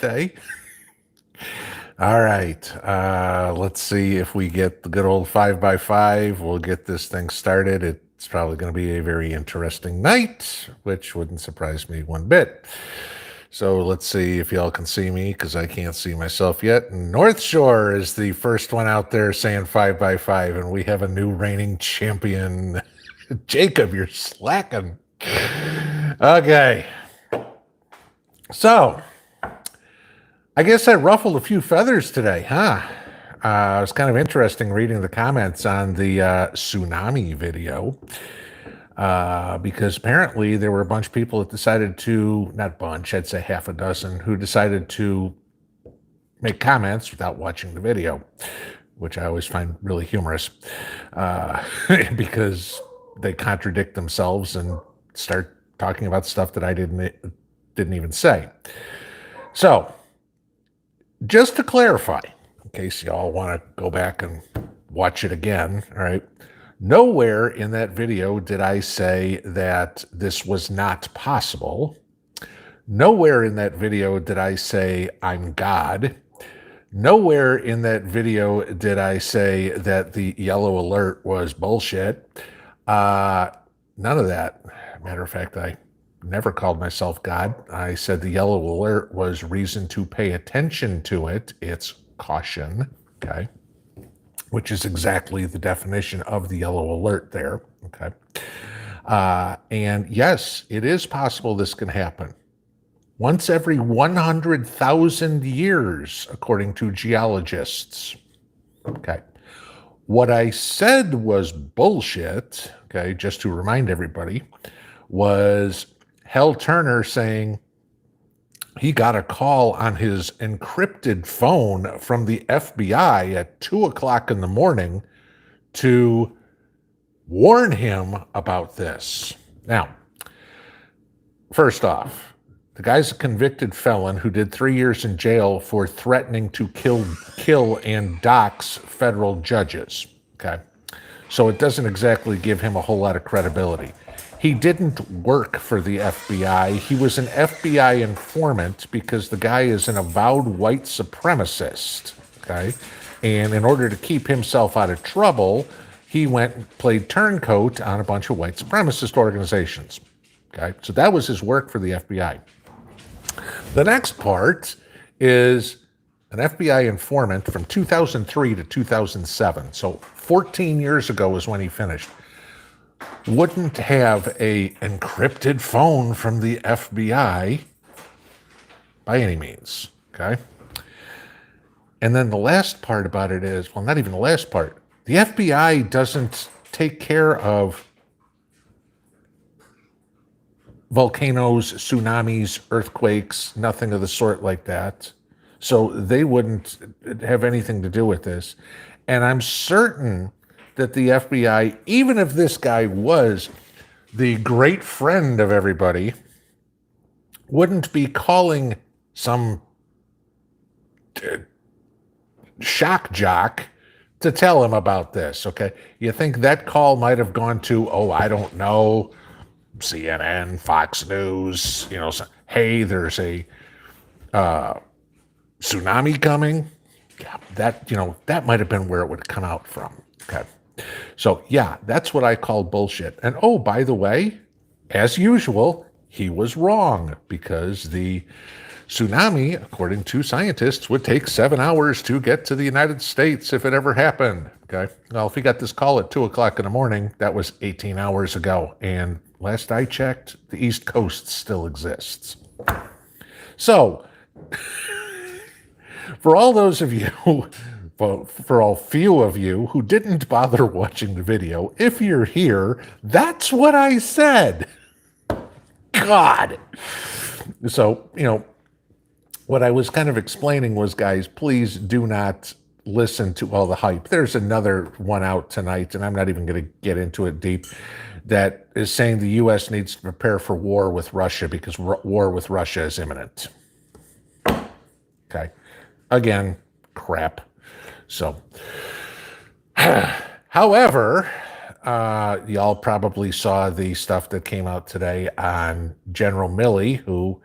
Thursday. All right. Let's see if we get the good old 5x5. We'll get this thing started. It's probably going to be a very interesting night, which wouldn't surprise me one bit. So let's see if y'all can see me because I can't see myself yet. North Shore is the first one out there saying 5x5, and we have a new reigning champion. Jacob, you're slacking. Okay. So, I guess I ruffled a few feathers today, huh? It was kind of interesting reading the comments on the tsunami video because apparently there were a bunch of people that decided to, not bunch, I'd say half a dozen, who decided to make comments without watching the video, which I always find really humorous because they contradict themselves and start talking about stuff that I didn't even say. So, just to clarify, in case y'all want to go back and watch it again, all right, nowhere in that video did I say that this was not possible. Nowhere in that video did I say I'm God. Nowhere in that video did I say that the yellow alert was bullshit. None of that. Matter of fact, I never called myself God. I said the yellow alert was reason to pay attention to it. It's caution, okay? Which is exactly the definition of the yellow alert there, okay? And yes, it is possible this can happen. Once every 100,000 years, according to geologists, okay? What I said was bullshit, okay, just to remind everybody, was Hal Turner saying he got a call on his encrypted phone from the FBI at 2 o'clock in the morning to warn him about this. Now, first off, the guy's a convicted felon who did 3 years in jail for threatening to kill and dox federal judges, okay? So it doesn't exactly give him a whole lot of credibility. He didn't work for the FBI. He was an FBI informant because the guy is an avowed white supremacist, okay? And in order to keep himself out of trouble, he went and played turncoat on a bunch of white supremacist organizations, okay? So that was his work for the FBI. The next part is an FBI informant from 2003 to 2007. So 14 years ago is when he finished. Wouldn't have a encrypted phone from the FBI by any means, okay? And then the last part about it is, well, not even the last part. The FBI doesn't take care of volcanoes, tsunamis, earthquakes, nothing of the sort like that. So they wouldn't have anything to do with this. And I'm certain that the FBI, even if this guy was the great friend of everybody, wouldn't be calling some shock jock to tell him about this, okay? You think that call might have gone to, oh, I don't know, CNN, Fox News, you know, hey, there's a tsunami coming. Yeah, that, you know, that might have been where it would come out from, okay? So, yeah, that's what I call bullshit. And, oh, by the way, as usual, he was wrong because the tsunami, according to scientists, would take 7 hours to get to the United States if it ever happened, okay? Well, if he got this call at 2 o'clock in the morning, that was 18 hours ago. And last I checked, the East Coast still exists. So, for all those of you for all few of you who didn't bother watching the video, if you're here, that's what I said. God. So, you know, what I was kind of explaining was, guys, please do not listen to all the hype. There's another one out tonight, and I'm not even going to get into it deep, that is saying the U.S. needs to prepare for war with Russia because war with Russia is imminent. Okay. Again, crap. So, however, y'all probably saw the stuff that came out today on General Milley, who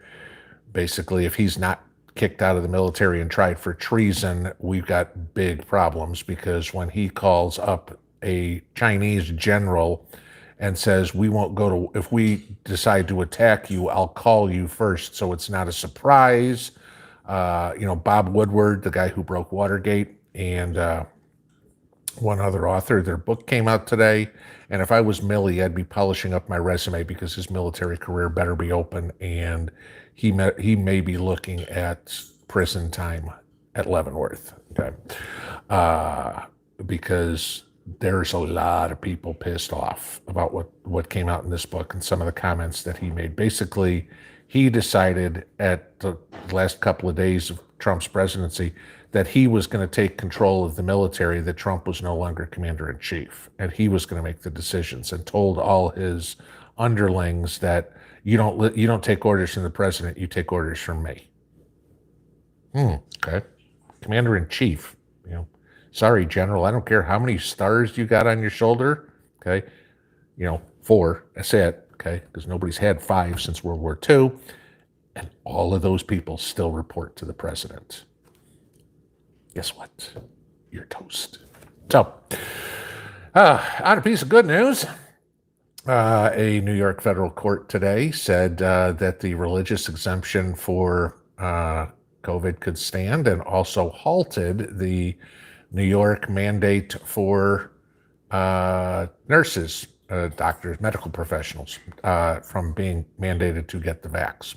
basically, if he's not kicked out of the military and tried for treason, we've got big problems, because when he calls up a Chinese general and says, we won't go to, if we decide to attack you, I'll call you first, so it's not a surprise. Bob Woodward, the guy who broke Watergate, and one other author, their book came out today. And if I was Milley, I'd be polishing up my resume, because his military career better be open, and he may be looking at prison time at Leavenworth. Okay, because there's a lot of people pissed off about what came out in this book and some of the comments that he made. Basically, he decided at the last couple of days of Trump's presidency that he was going to take control of the military, that Trump was no longer commander-in-chief, and he was going to make the decisions, and told all his underlings that you don't take orders from the president, you take orders from me. Okay. Commander-in-chief, sorry, General, I don't care how many stars you got on your shoulder, okay? 4, that's it, okay? Because nobody's had 5 since World War II, and all of those people still report to the president. Guess what? You're toast. So, on a piece of good news, a New York federal court today said that the religious exemption for COVID could stand, and also halted the New York mandate for nurses, doctors, medical professionals from being mandated to get the vax.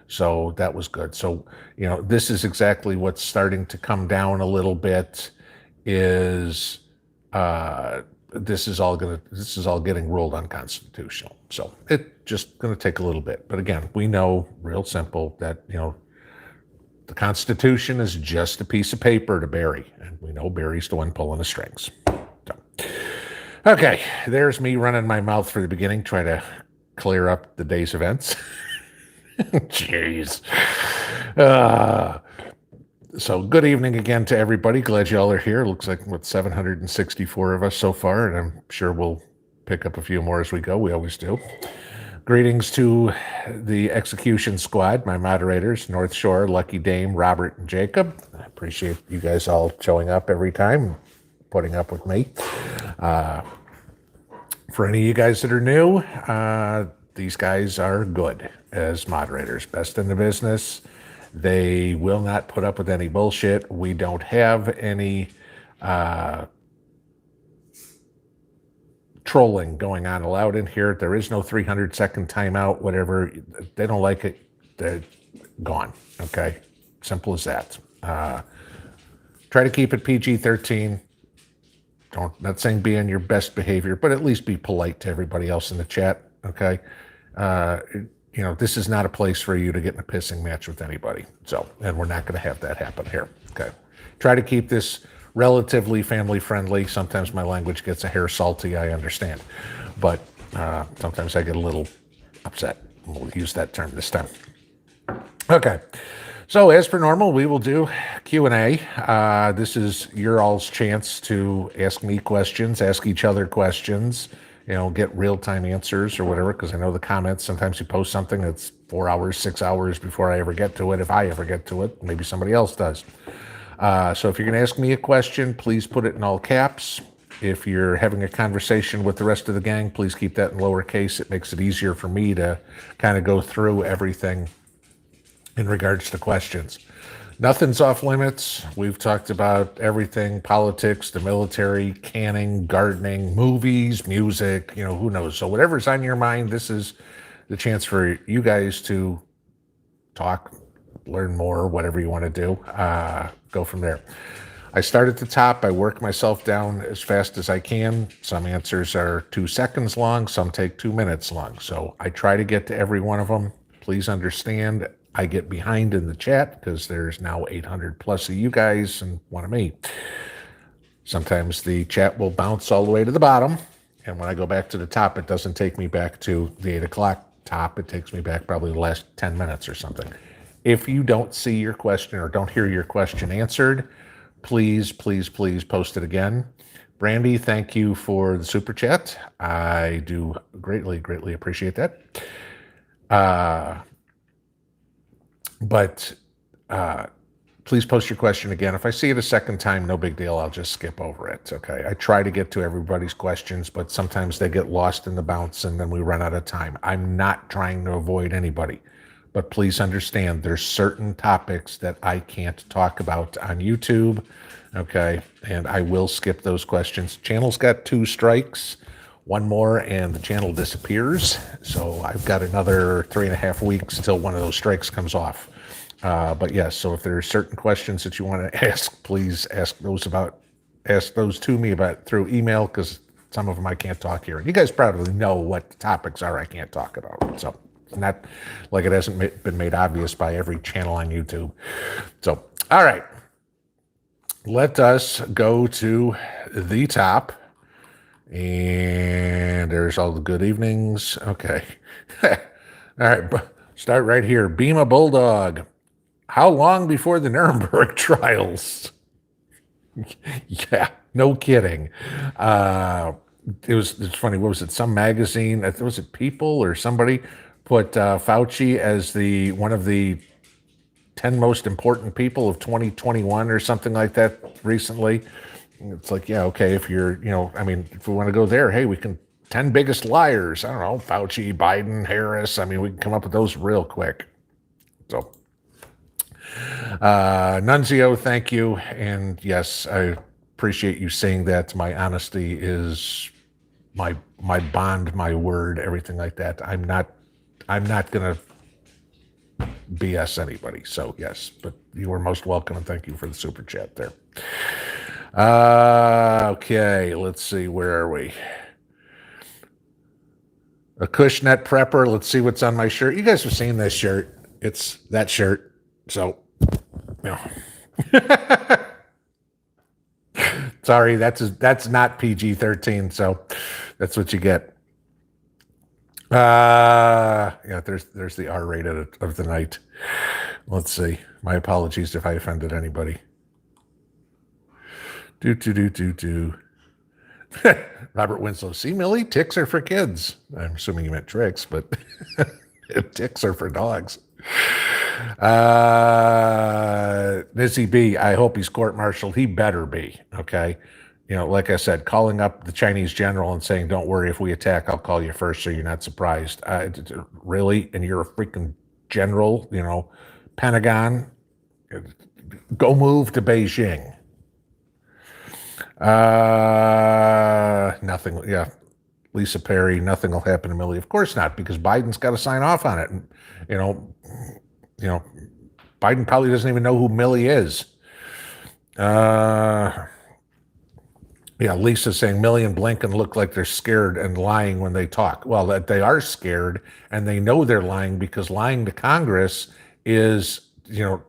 So that was good. So, this is exactly what's starting to come down a little bit, is this is all getting ruled unconstitutional. So it's just going to take a little bit. But again, we know real simple that, the Constitution is just a piece of paper to Barry, and we know Barry's the one pulling the strings. So, okay, there's me running my mouth for the beginning, trying to clear up the day's events. Jeez. So good evening again to everybody. Glad y'all are here. Looks like 764 of us so far, and I'm sure we'll pick up a few more as we go. We always do. Greetings to the execution squad, my moderators, North Shore, Lucky Dame, Robert, and Jacob. I appreciate you guys all showing up every time, putting up with me. For any of you guys that are new, these guys are good as moderators, best in the business. They will not put up with any bullshit. We don't have any trolling going on allowed in here. There is no 300-second timeout, whatever. They don't like it, they're gone. Okay, simple as that. Try to keep it PG-13. Not saying be on your best behavior, but at least be polite to everybody else in the chat. Okay. This is not a place for you to get in a pissing match with anybody. So, and we're not going to have that happen here. Okay. Try to keep this relatively family friendly. Sometimes my language gets a hair salty, I understand. But sometimes I get a little upset. We'll use that term this time. Okay. So as per normal, we will do Q&A. This is your all's chance to ask me questions, ask each other questions, get real-time answers or whatever, because I know the comments, sometimes you post something that's 4 hours, 6 hours before I ever get to it. If I ever get to it, maybe somebody else does. So if you're going to ask me a question, please put it in all caps. If you're having a conversation with the rest of the gang, please keep that in lowercase. It makes it easier for me to kind of go through everything in regards to questions. Nothing's off limits. We've talked about everything: politics, the military, canning, gardening, movies, music, who knows. So whatever's on your mind, this is the chance for you guys to talk, learn more, whatever you want to do. Go from there. I start at the top. I work myself down as fast as I can. Some answers are 2 seconds long. Some take 2 minutes long. So I try to get to every one of them. Please understand, I get behind in the chat because there's now 800 plus of you guys and one of me. Sometimes the chat will bounce all the way to the bottom. And when I go back to the top, it doesn't take me back to the 8 o'clock top. It takes me back probably the last 10 minutes or something. If you don't see your question or don't hear your question answered, please, please, please post it again. Brandy, thank you for the super chat. I do greatly, greatly appreciate that. But Please post your question again. If I see it a second time, no big deal. I'll just skip over it. Okay. I try to get to everybody's questions, but sometimes they get lost in the bounce and then we run out of time. I'm not trying to avoid anybody, but please understand there's certain topics that I can't talk about on YouTube. Okay. And I will skip those questions. Channel's got 2 strikes, 1 more, and the channel disappears. So I've got another 3.5 weeks till one of those strikes comes off. But yes, so if there are certain questions that you want to ask, please ask those to me about through email, because some of them I can't talk here. And you guys probably know what the topics are I can't talk about. So it's not like it hasn't been made obvious by every channel on YouTube. So, all right, let us go to the top. And there's all the good evenings. Okay. All right, start right here. Beam Bulldog. How long before the Nuremberg trials? Yeah, no kidding. It's funny. What was it? Some magazine, was it People or somebody, put Fauci as one of the 10 most important people of 2021 or something like that recently. It's like, yeah, okay, if you're, if we want to go there, hey, we can 10 biggest liars. I don't know, Fauci, Biden, Harris. I mean, we can come up with those real quick. So. Nunzio, thank you. And yes, I appreciate you saying that. My honesty is my bond, my word, everything like that. I'm not going to BS anybody. So yes, but you are most welcome, and thank you for the super chat there. Okay, let's see. Where are we? A Cushnet prepper. Let's see what's on my shirt. You guys have seen this shirt. It's that shirt. So, sorry, that's not PG-13. So that's what you get. Yeah, there's the R rated of the night. Let's see. My apologies if I offended anybody. Robert Winslow. See, Milley, ticks are for kids. I'm assuming you meant tricks, but ticks are for dogs. Nizzy B, I hope he's court-martialed. He better be, okay? Like I said, calling up the Chinese general and saying, don't worry, if we attack, I'll call you first so you're not surprised. Really? And you're a freaking general, Pentagon? Go move to Beijing. Nothing, yeah. Lisa Perry, nothing will happen to Milley. Of course not, because Biden's got to sign off on it. And, Biden probably doesn't even know who Milley is. Yeah, Lisa's saying Milley and Blinken look like they're scared and lying when they talk. Well, that they are scared and they know they're lying, because lying to Congress is, a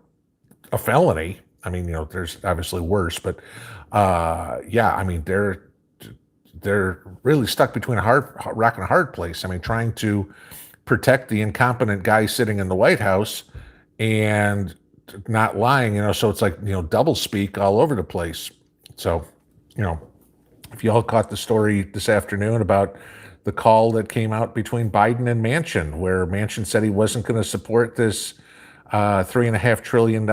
felony. I mean, there's obviously worse, but yeah, I mean, they're really stuck between a rock and a hard place. I mean, trying to protect the incompetent guy sitting in the White House and not lying, so it's like, double speak all over the place. So, if you all caught the story this afternoon about the call that came out between Biden and Manchin, where Manchin said he wasn't going to support this $3.5 trillion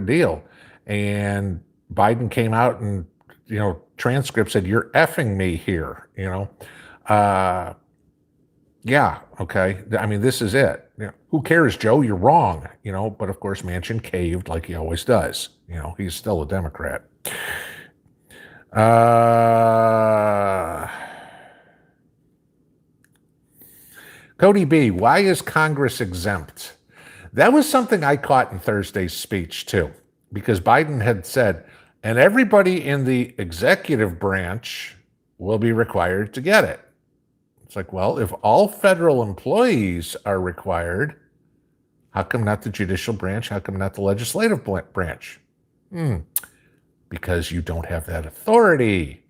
deal. And Biden came out and, transcript said, you're effing me here, yeah, okay. I mean, this is it. Who cares, Joe? You're wrong, but of course Manchin caved like he always does. He's still a Democrat. Cody B, why is Congress exempt? That was something I caught in Thursday's speech too, because Biden had said, and everybody in the executive branch will be required to get it. It's like, well, if all federal employees are required, how come not the judicial branch? How come not the legislative branch? Because you don't have that authority,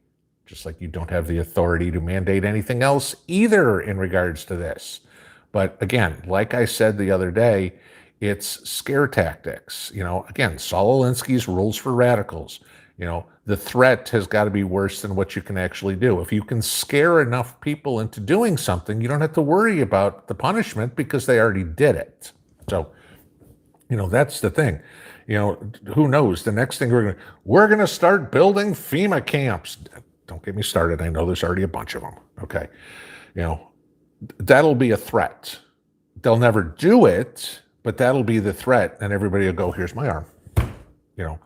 just like you don't have the authority to mandate anything else either in regards to this. But again, like I said the other day, it's scare tactics. Again, Saul Alinsky's rules for radicals. The threat has got to be worse than what you can actually do. If you can scare enough people into doing something, you don't have to worry about the punishment because they already did it. So, that's the thing. You know, who knows? The next thing we're gonna start building FEMA camps. Don't get me started. I know there's already a bunch of them. Okay, you know, that'll be a threat. They'll never do it, but that'll be the threat, and everybody will go, "Here's my arm." You know,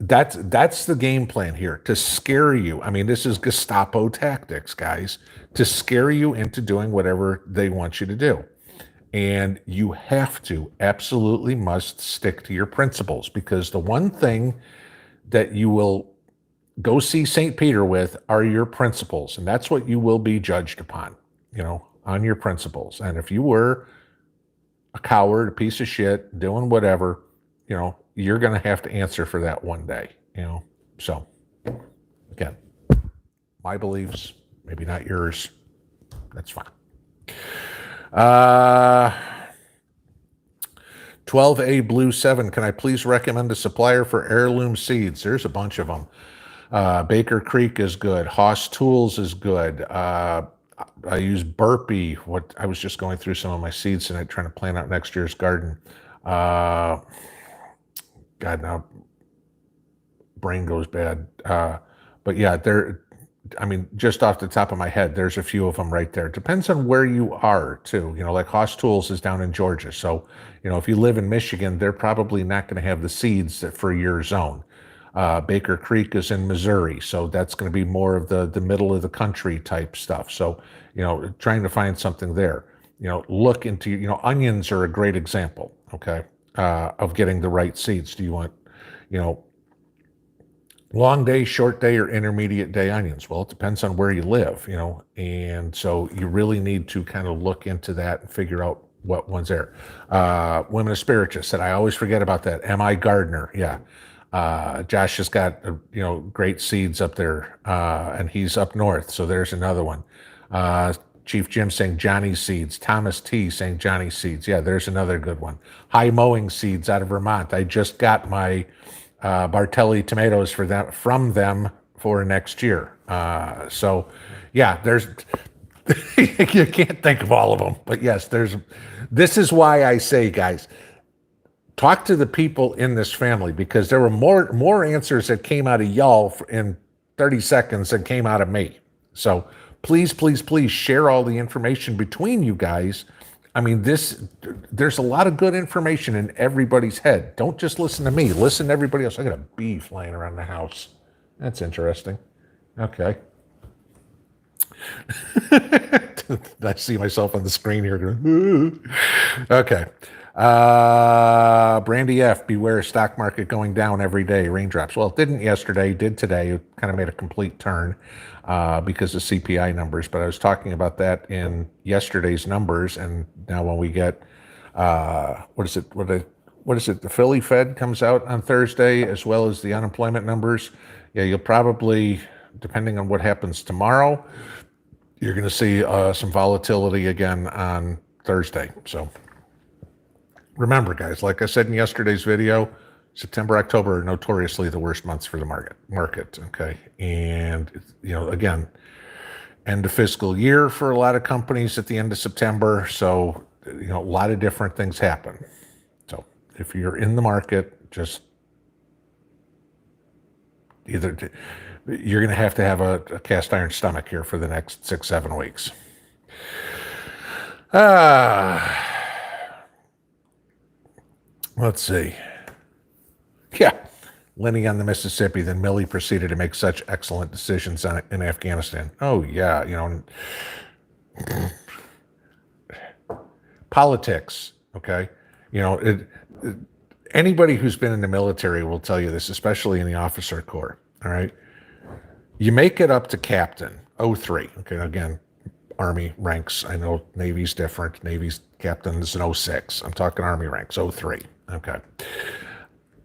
that's the game plan here, to scare you. I mean, this is Gestapo tactics, guys, to scare you into doing whatever they want you to do. And you have to, absolutely must stick to your principles, because the one thing that you will go see St. Peter with are your principles. And that's what you will be judged upon, on your principles. And if you were a coward, a piece of shit, doing whatever, you're going to have to answer for that one day, So, again, my beliefs, maybe not yours. That's fine. 12A Blue 7, can I please recommend a supplier for heirloom seeds? There's a bunch of them. Baker Creek is good. Haas Tools is good. I use Burpee. I was just going through some of my seeds tonight, trying to plan out next year's garden. God, now brain goes bad. But yeah, just off the top of my head, there's a few of them right there. Depends on where you are too. Like Haas Tools is down in Georgia. So, if you live in Michigan, they're probably not going to have the seeds for your zone. Baker Creek is in Missouri. So that's going to be more of the middle of the country type stuff. So, trying to find something there, look into, onions are a great example. Okay. Of getting the right seeds. Do you want, long day, short day, or intermediate day onions? Well, it depends on where you live, and so you really need to kind of look into that and figure out what one's there. Women Asparagus said, I always forget about that. M.I. Gardner, yeah. Josh has got, great seeds up there, and he's up north, so there's another one. Chief Jim saying Johnny Seeds. Thomas T saying Johnny Seeds. Yeah, there's another good one. High Mowing Seeds out of Vermont. I just got my Bartelli tomatoes from them for next year. So yeah, you can't think of all of them, but yes, this is why I say, guys, talk to the people in this family, because there were more answers that came out of y'all in 30 seconds than came out of me. So please, please, please share all the information between you guys. I mean, there's a lot of good information in everybody's head. Don't just listen to me. Listen to everybody else. I got a bee flying around the house. That's interesting. Okay. I see myself on the screen here going, okay. Brandy F, beware stock market going down every day, raindrops. Well, it didn't yesterday, did today. It kind of made a complete turn because of CPI numbers, but I was talking about that in yesterday's numbers, and now when we get, what is it, the Philly Fed comes out on Thursday, as well as the unemployment numbers. Yeah, you'll probably, depending on what happens tomorrow, you're going to see some volatility again on Thursday. So remember, guys, like I said in yesterday's video, September, October are notoriously the worst months for the market. Okay. And, again, end of fiscal year for a lot of companies at the end of September. So, a lot of different things happen. So if you're in the market, just you're going to have a cast iron stomach here for the next 6-7 weeks. Let's see. Yeah. Lenny on the Mississippi, then Milley proceeded to make such excellent decisions in Afghanistan. Oh, yeah. Politics, okay? Anybody who's been in the military will tell you this, especially in the officer corps, all right? You make it up to captain, 03. Okay, again, Army ranks. I know Navy's different. Navy's captain is an 06. I'm talking Army ranks, 03. Okay.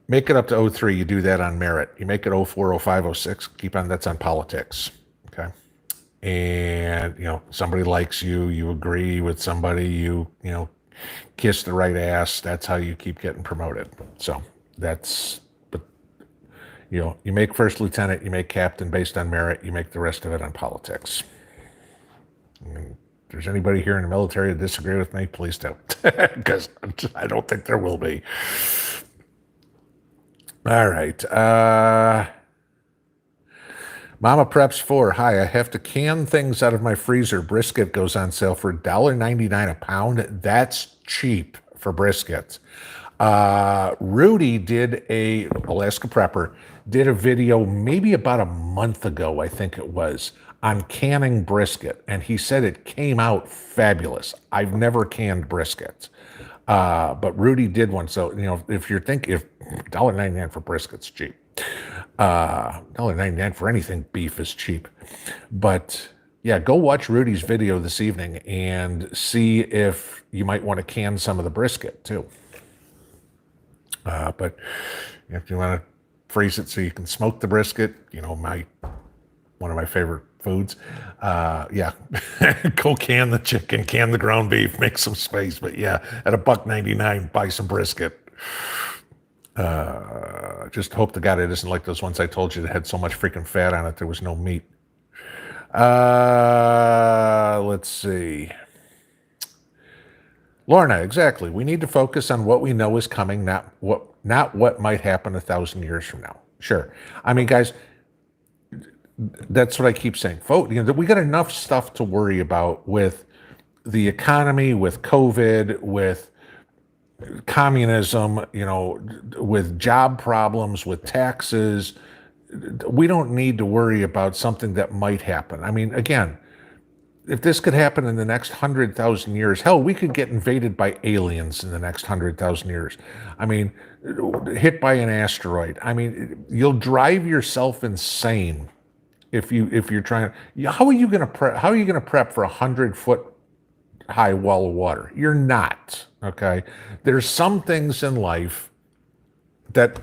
Make it up to 03. You do that on merit. You make it 04, 05, 06. Keep on, that's on politics. Okay. And, somebody likes you. You agree with somebody. You kiss the right ass. That's how you keep getting promoted. So you make first lieutenant, you make captain based on merit, you make the rest of it on politics. If there's anybody here in the military that disagree with me, please don't, because I don't think there will be. All right. Mama Preps 4. Hi, I have to can things out of my freezer. Brisket goes on sale for $1.99 a pound. That's cheap for briskets. Rudy did Alaska Prepper, did a video maybe about a month ago, I think it was, on canning brisket. And he said it came out fabulous. I've never canned brisket. But Rudy did one. So, if you're thinking, if $1.99 for brisket's cheap. $1.99 for anything beef is cheap. But yeah, go watch Rudy's video this evening and see if you might want to can some of the brisket too. But if you want to freeze it so you can smoke the brisket, one of my favorite foods. Yeah, go can the chicken, can the ground beef, make some space. But yeah, at $1.99, buy some brisket. Just hope to God it isn't like those ones I told you that had so much freaking fat on it there was no meat. Let's see. Lorna, exactly. We need to focus on what we know is coming, not what might happen 1,000 years from now. Sure. I mean, guys, that's what I keep saying. We got enough stuff to worry about with the economy, with COVID, with communism, with job problems, with taxes. We don't need to worry about something that might happen. I mean, again, if this could happen in the next 100,000 years, hell, we could get invaded by aliens in the next 100,000 years. I mean, hit by an asteroid. I mean, you'll drive yourself insane if you're trying. How are you going to prep? How are you going to prep for 100-foot high wall of water? You're not. Okay. There's some things in life that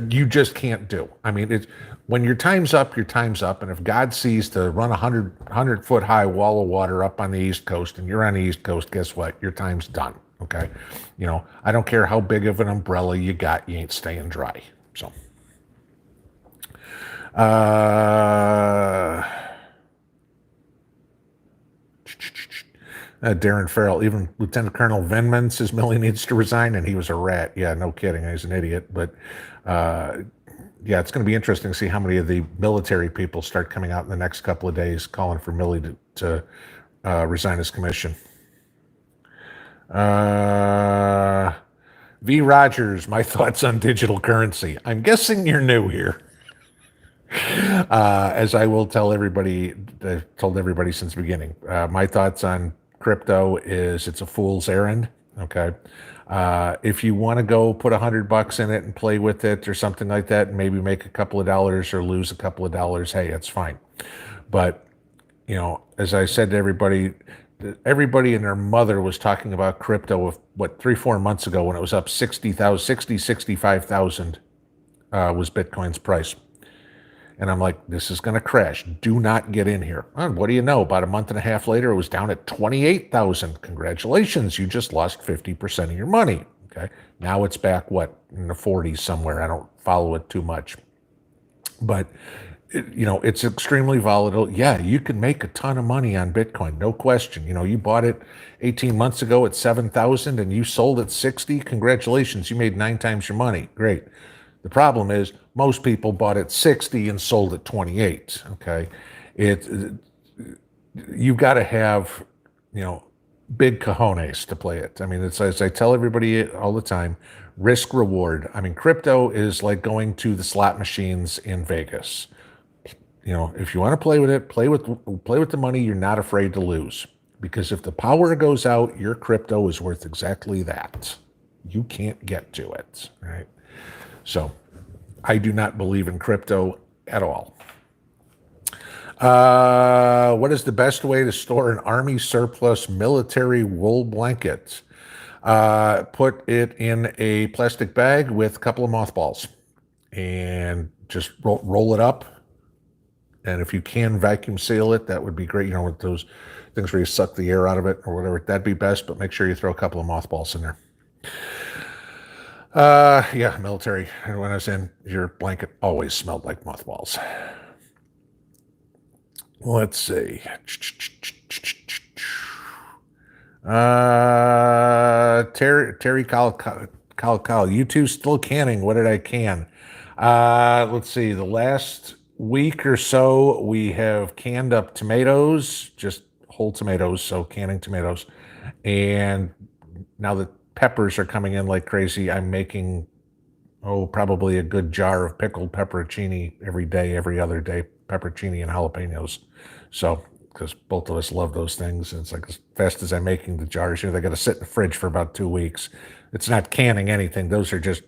you just can't do. I mean, it's when your time's up, your time's up. And if God sees to run 100-foot high wall of water up on the East Coast and you're on the East Coast, guess what? Your time's done. Okay. I don't care how big of an umbrella you got, you ain't staying dry. So, Darren Farrell, even Lieutenant Colonel Venman says Milley needs to resign, and he was a rat. Yeah, no kidding. He's an idiot. But yeah, it's going to be interesting to see how many of the military people start coming out in the next couple of days calling for Milley to resign his commission. V. Rogers, my thoughts on digital currency. I'm guessing you're new here. As I will tell everybody, I've told everybody since the beginning, my thoughts on crypto is it's a fool's errand. Okay. If you want to go put $100 in it and play with it or something like that, and maybe make a couple of dollars or lose a couple of dollars, hey, it's fine. But, as I said to everybody and their mother was talking about crypto, 3-4 months ago when it was up 65,000 was Bitcoin's price. And I'm like, this is going to crash. Do not get in here. And what do you know? About a month and a half later, it was down at 28,000. Congratulations. You just lost 50% of your money. Okay. Now it's back, in the 40s somewhere. I don't follow it too much. But, it's extremely volatile. Yeah, you can make a ton of money on Bitcoin. No question. You bought it 18 months ago at 7,000 and you sold at 60. Congratulations. You made 9 times your money. Great. The problem is most people bought at 60 and sold at 28. Okay. You've got to have, big cojones to play it. I mean, it's as I tell everybody all the time, risk reward. I mean, crypto is like going to the slot machines in Vegas. If you want to play with it, play with the money you're not afraid to lose. Because if the power goes out, your crypto is worth exactly that. You can't get to it, right? So I do not believe in crypto at all. What is the best way to store an Army surplus military wool blanket? Put it in a plastic bag with a couple of mothballs and just roll it up. And if you can vacuum seal it, that would be great. With those things where you suck the air out of it or whatever, that'd be best. But make sure you throw a couple of mothballs in there. Yeah, military. And when I was in, your blanket always smelled like mothballs. Let's see. Terry Kal, you two still canning. What did I can? Let's see. The last week or so, we have canned up tomatoes, just whole tomatoes, so canning tomatoes. And now that peppers are coming in like crazy, I'm making, probably a good jar of pickled pepperoncini every day, every other day, pepperoncini and jalapenos. So, because both of us love those things. And it's like as fast as I'm making the jars, they got to sit in the fridge for about 2 weeks. It's not canning anything. Those are just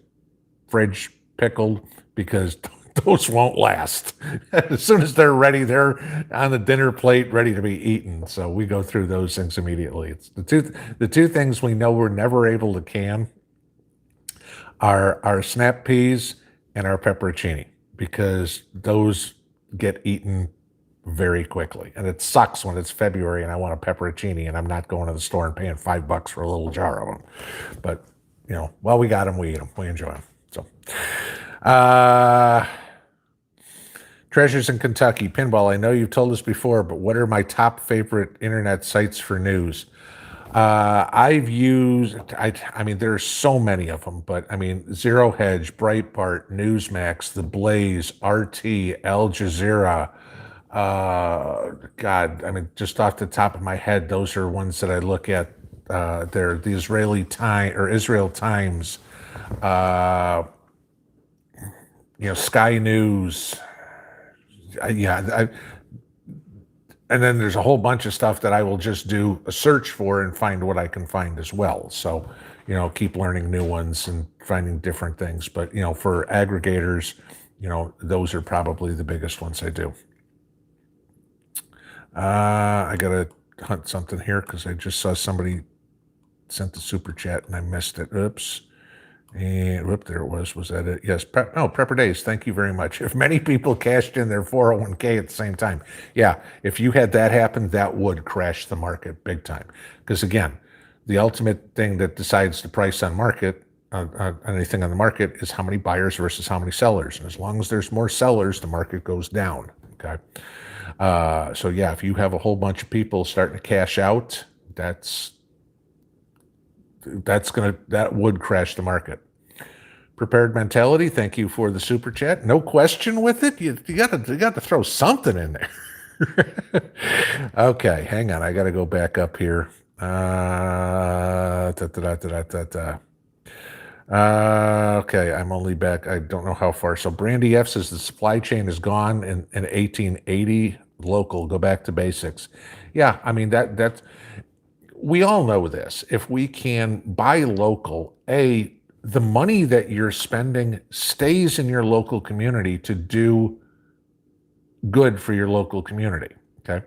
fridge pickled because those won't last. As soon as they're ready, they're on the dinner plate, ready to be eaten. So we go through those things immediately. It's the two things we know we're never able to can are our snap peas and our pepperoncini because those get eaten very quickly. And it sucks when it's February and I want a pepperoncini and I'm not going to the store and paying $5 for a little jar of them. But, while we got them, we eat them. We enjoy them. So, Treasures in Kentucky, Pinball, I know you've told us before, but what are my top favorite internet sites for news? I've used, I mean, there's so many of them, but I mean, Zero Hedge, Breitbart, Newsmax, The Blaze, RT, Al Jazeera. God, I mean, just off the top of my head, those are ones that I look at. They're the Israel Times, Sky News. And then there's a whole bunch of stuff that I will just do a search for and find what I can find as well. So, keep learning new ones and finding different things. But, for aggregators, those are probably the biggest ones I do. I got to hunt something here because I just saw somebody sent the super chat and I missed it. Oops. And there it was. Was that it? Yes. Prepper Days. Thank you very much. If many people cashed in their 401k at the same time, yeah, if you had that happen, that would crash the market big time. Because again, the ultimate thing that decides the price on market, anything on the market, is how many buyers versus how many sellers. And as long as there's more sellers, the market goes down. Okay. So yeah, if you have a whole bunch of people starting to cash out, that would crash the market. Prepared Mentality, thank you for the super chat. No question with it. You got to throw something in there. Okay, hang on. I got to go back up here. Okay, I'm only back. I don't know how far. So Brandy F says the supply chain is gone in 1880. Local, go back to basics. Yeah, I mean that's. We all know this. If we can buy local, the money that you're spending stays in your local community to do good for your local community. Okay.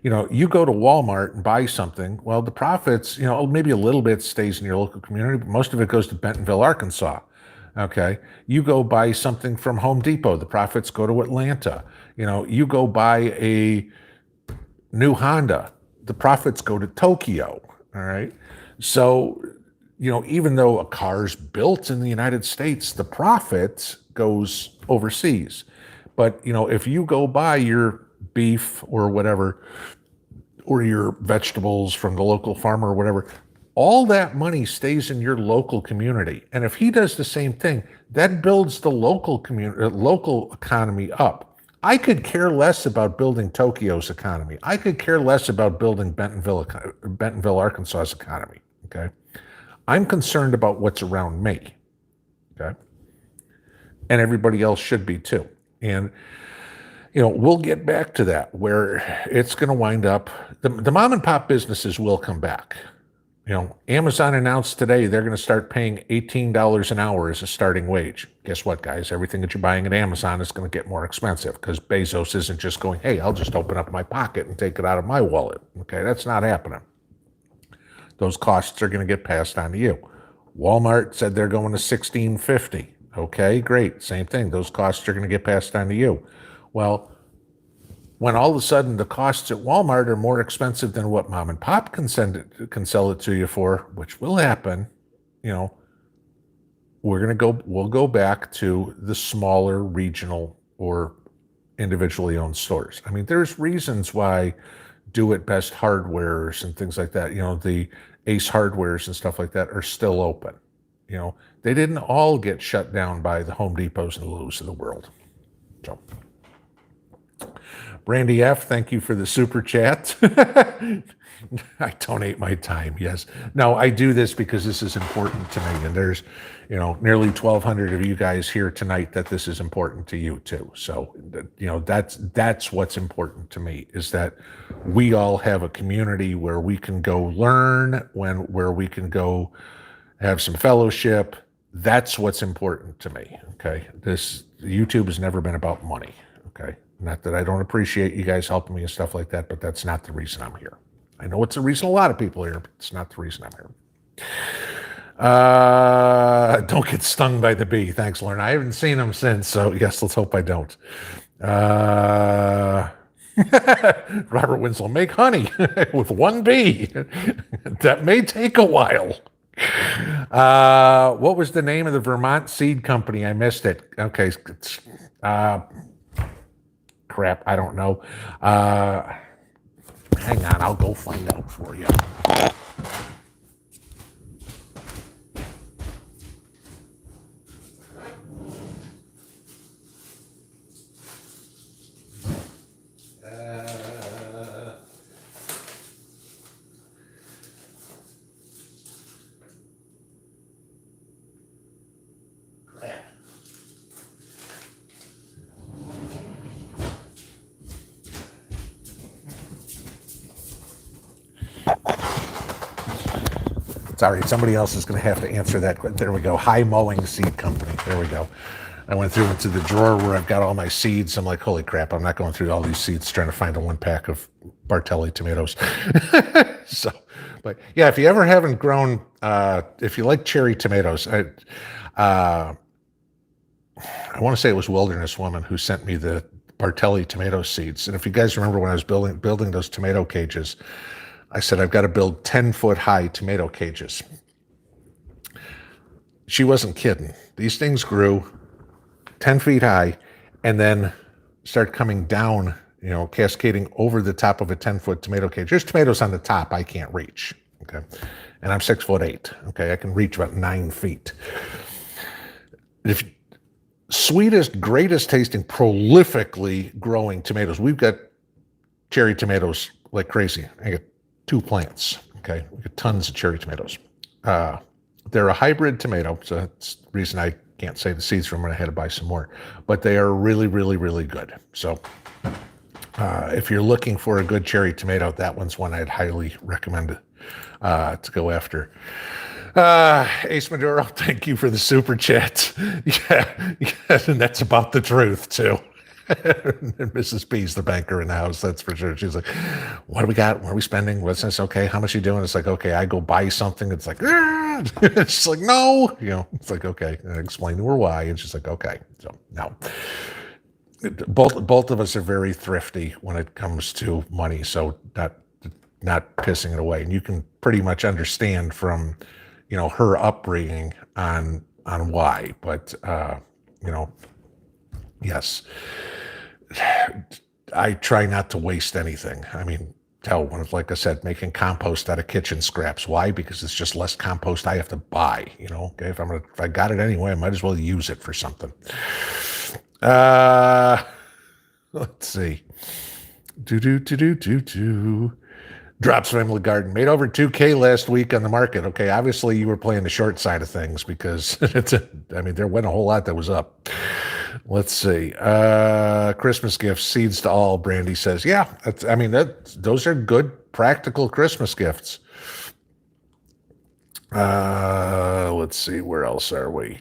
You go to Walmart and buy something. Well, the profits, maybe a little bit stays in your local community, but most of it goes to Bentonville, Arkansas. Okay. You go buy something from Home Depot, the profits go to Atlanta. You go buy a new Honda, the profits go to Tokyo. All right. So, even though a car's built in the United States, the profit goes overseas. But, if you go buy your beef or whatever, or your vegetables from the local farmer or whatever, all that money stays in your local community. And if he does the same thing, that builds the local economy up. I could care less about building Tokyo's economy. I could care less about building Bentonville, Arkansas's economy. Okay. I'm concerned about what's around me. Okay. And everybody else should be too. And, we'll get back to that where it's going to wind up. The mom and pop businesses will come back. Amazon announced today they're going to start paying $18 an hour as a starting wage. Guess what, guys? Everything that you're buying at Amazon is going to get more expensive because Bezos isn't just going, hey, I'll just open up my pocket and take it out of my wallet. Okay, that's not happening. Those costs are going to get passed on to you. Walmart said they're going to $16.50. Okay, great. Same thing. Those costs are going to get passed on to you. Well, when all of a sudden the costs at Walmart are more expensive than what mom and pop can sell it to you for, which will happen, we'll go back to the smaller regional or individually owned stores. I mean, there's reasons why Do It Best hardwares and things like that, the Ace hardwares and stuff like that are still open. They didn't all get shut down by the Home Depots and the Lowe's of the world. So, Brandy F, thank you for the super chat. I donate my time. Yes. No, I do this because this is important to me. And there's, nearly 1,200 of you guys here tonight that this is important to you too. So, that's what's important to me, is that we all have a community where we can go learn, where we can go have some fellowship. That's what's important to me. Okay. YouTube has never been about money. Okay. Not that I don't appreciate you guys helping me and stuff like that, but that's not the reason I'm here. I know it's the reason a lot of people are here, but it's not the reason I'm here. Don't get stung by the bee. Thanks, Lauren. I haven't seen him since, so yes, let's hope I don't. Robert Winslow, make honey with one bee. That may take a while. What was the name of the Vermont seed company? I missed it. Okay. Crap, I don't know. Hang on, I'll go find out for you. Sorry, somebody else is going to have to answer that. There we go. High Mowing Seed Company. There we go. I went through into the drawer where I've got all my seeds. I'm like, holy crap, I'm not going through all these seeds trying to find a 1-pack of Bartelli tomatoes. So, but yeah, if you ever haven't grown, if you like cherry tomatoes, I want to say it was Wilderness Woman who sent me the Bartelli tomato seeds. And if you guys remember when I was building those tomato cages, I said, I've got to build 10-foot high tomato cages. She wasn't kidding. These things grew 10 feet high and then start coming down, cascading over the top of a 10-foot tomato cage. There's tomatoes on the top I can't reach. Okay. And I'm 6'8". Okay. I can reach about 9 feet. Sweetest, greatest tasting, prolifically growing tomatoes. We've got cherry tomatoes like crazy. I got 2 plants. Okay. We got tons of cherry tomatoes. They're a hybrid tomato. So that's the reason I can't save the seeds from them. I had to buy some more, but they are really, really, really good. So if you're looking for a good cherry tomato, that one's one I'd highly recommend to go after. Ace Maduro, thank you for the super chat. Yeah, and that's about the truth too. And Mrs. B's the banker in the house, that's for sure. She's like, what do we got? What are we spending? What's this? Okay, how much are you doing? It's like, okay, I go buy something. It's like, she's like, no. It's like, okay. And I explain to her why. And she's like, okay. So no. Both of us are very thrifty when it comes to money. So not pissing it away. And you can pretty much understand from, her upbringing on why. But yes. I try not to waste anything. I mean, like I said, making compost out of kitchen scraps. Why? Because it's just less compost I have to buy. Okay, if I got it anyway, I might as well use it for something. Let's see. Drops Family Garden made over 2K last week on the market. Okay, obviously you were playing the short side of things because there wasn't a whole lot that was up. Let's see. Christmas gifts, seeds to all, Brandy says. Yeah, those are good, practical Christmas gifts. Let's see. Where else are we?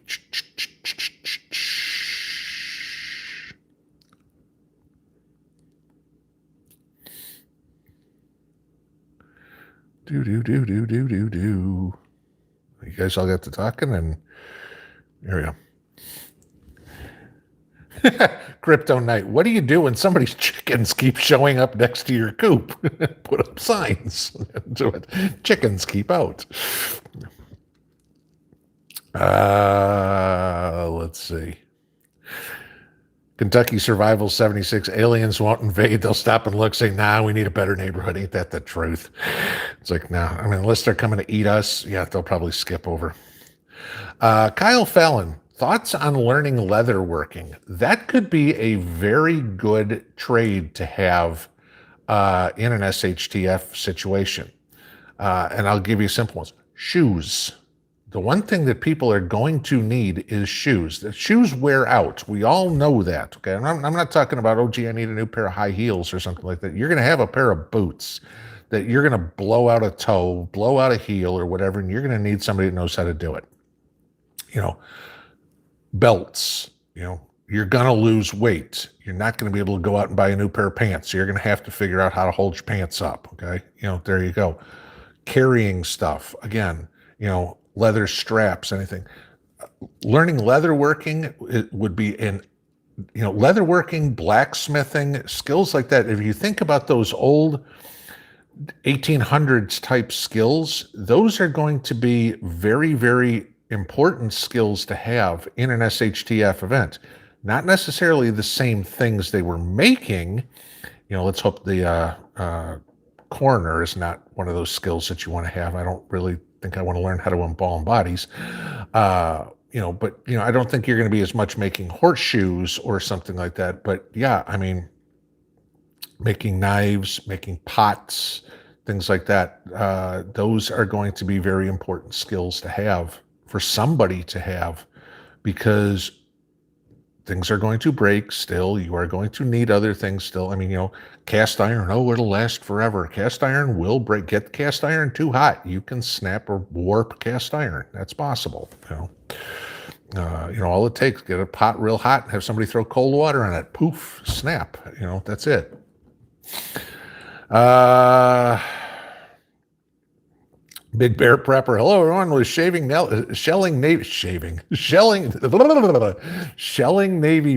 You guys all got to talking, and here we go. Crypto Night, what do you do when somebody's chickens keep showing up next to your coop? Put up signs. Do it. Chickens keep out. Let's see. Kentucky Survival 76, aliens won't invade. They'll stop and look, say, nah, we need a better neighborhood. Ain't that the truth? It's like, nah, unless they're coming to eat us, yeah, they'll probably skip over. Kyle Fallon, thoughts on learning leatherworking? That could be a very good trade to have in an SHTF situation. And I'll give you simple ones. Shoes. The one thing that people are going to need is shoes. The shoes wear out. We all know that. Okay. I'm not talking about, oh, gee, I need a new pair of high heels or something like that. You're going to have a pair of boots that you're going to blow out a toe, blow out a heel or whatever, and you're going to need somebody that knows how to do it. You know, belts, you're going to lose weight. You're not going to be able to go out and buy a new pair of pants. So you're going to have to figure out how to hold your pants up. Okay. There you go. Carrying stuff. Again, leather straps, anything. Learning leatherworking would be leatherworking, blacksmithing, skills like that. If you think about those old 1800s type skills, those are going to be very, very important skills to have in an SHTF event. Not necessarily the same things they were making. Let's hope the coroner is not one of those skills that you want to have. I don't really think I want to learn how to embalm bodies. But I don't think you're going to be as much making horseshoes or something like that. But yeah, I mean, making knives, making pots, things like that. Those are going to be very important skills to have for somebody to have, because things are going to break still. You are going to need other things still. I mean, cast iron, it'll last forever. Cast iron will break. Get cast iron too hot, you can snap or warp cast iron. That's possible. All it takes, get a pot real hot and have somebody throw cold water on it. Poof, snap. That's it. Big Bear Prepper. Hello, everyone. Was shelling navy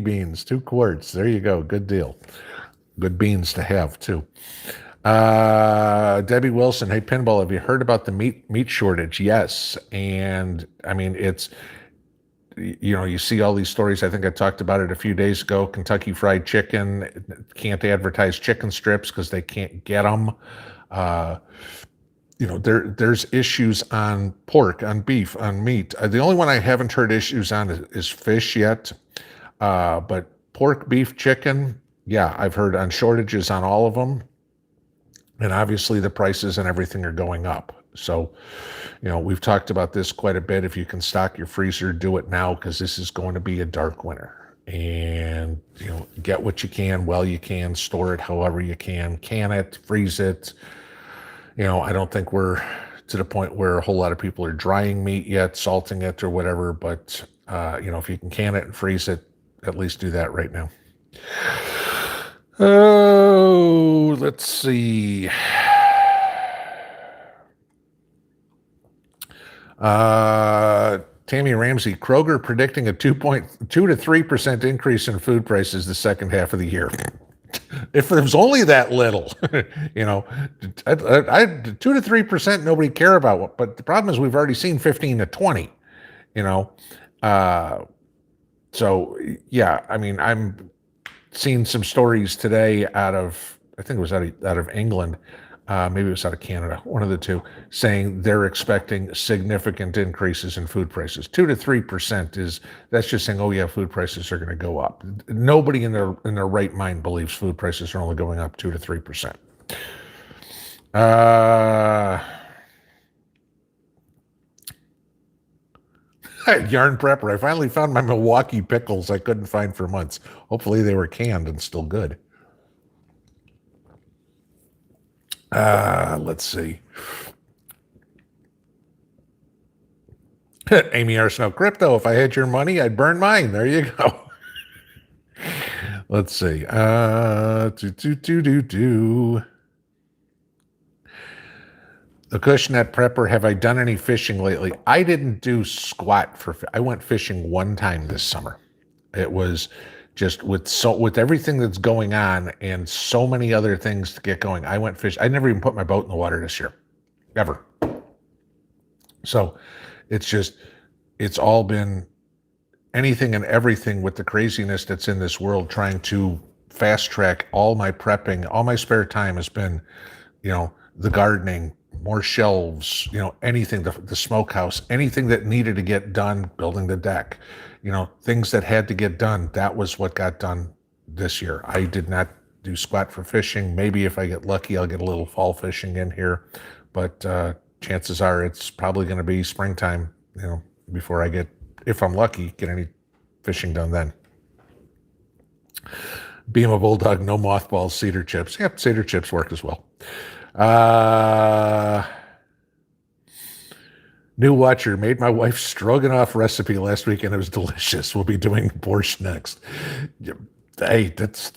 beans, 2 quarts. There you go. Good deal. Good beans to have too. Debbie Wilson. Hey, Pinball. Have you heard about the meat shortage? Yes, and I mean it's. You see all these stories. I think I talked about it a few days ago. Kentucky Fried Chicken can't advertise chicken strips because they can't get them. There's issues on pork, on beef, on meat. The only one I haven't heard issues on is fish yet. But pork, beef, chicken, yeah, I've heard on shortages on all of them. And obviously the prices and everything are going up. So, we've talked about this quite a bit. If you can stock your freezer, do it now, because this is going to be a dark winter. And, get what you can while you can, store it however you can it, freeze it. I don't think we're to the point where a whole lot of people are drying meat yet, salting it or whatever. But, if you can it and freeze it, at least do that right now. Oh, let's see. Tammy Ramsey, Kroger predicting a 2.2 to 3% increase in food prices the second half of the year. If there was only that little, 2 to 3% nobody care about. But the problem is we've already seen 15 to 20. So yeah, I mean, I'm seeing some stories today out of, I think it was out of England. Maybe it was out of Canada, one of the two, saying they're expecting significant increases in food prices. 2 to 3% that's just saying, oh yeah, food prices are going to go up. Nobody in their right mind believes food prices are only going up 2 to 3%. Yarn Prepper, I finally found my Milwaukee pickles I couldn't find for months. Hopefully they were canned and still good. Let's see. Amy Arsenault, crypto, if I had your money, I'd burn mine. There you go. Let's see. The Cushnet Prepper, have I done any fishing lately? I didn't do squat I went fishing one time this summer. It was just with everything that's going on and so many other things to get going. I went fishing. I never even put my boat in the water this year, ever. So it's all been anything and everything with the craziness that's in this world, trying to fast track all my prepping. All my spare time has been, the gardening, more shelves, anything, the smokehouse, anything that needed to get done, building the deck, things that had to get done. That was what got done this year. I did not do squat for fishing. Maybe if I get lucky, I'll get a little fall fishing in here, but chances are it's probably going to be springtime, before I get, if I'm lucky, get any fishing done then. Beam a Bulldog, no mothballs, cedar chips. Yep, cedar chips work as well. New watcher made my wife's stroganoff recipe last week and it was delicious. We'll be doing borscht next. Hey, that's,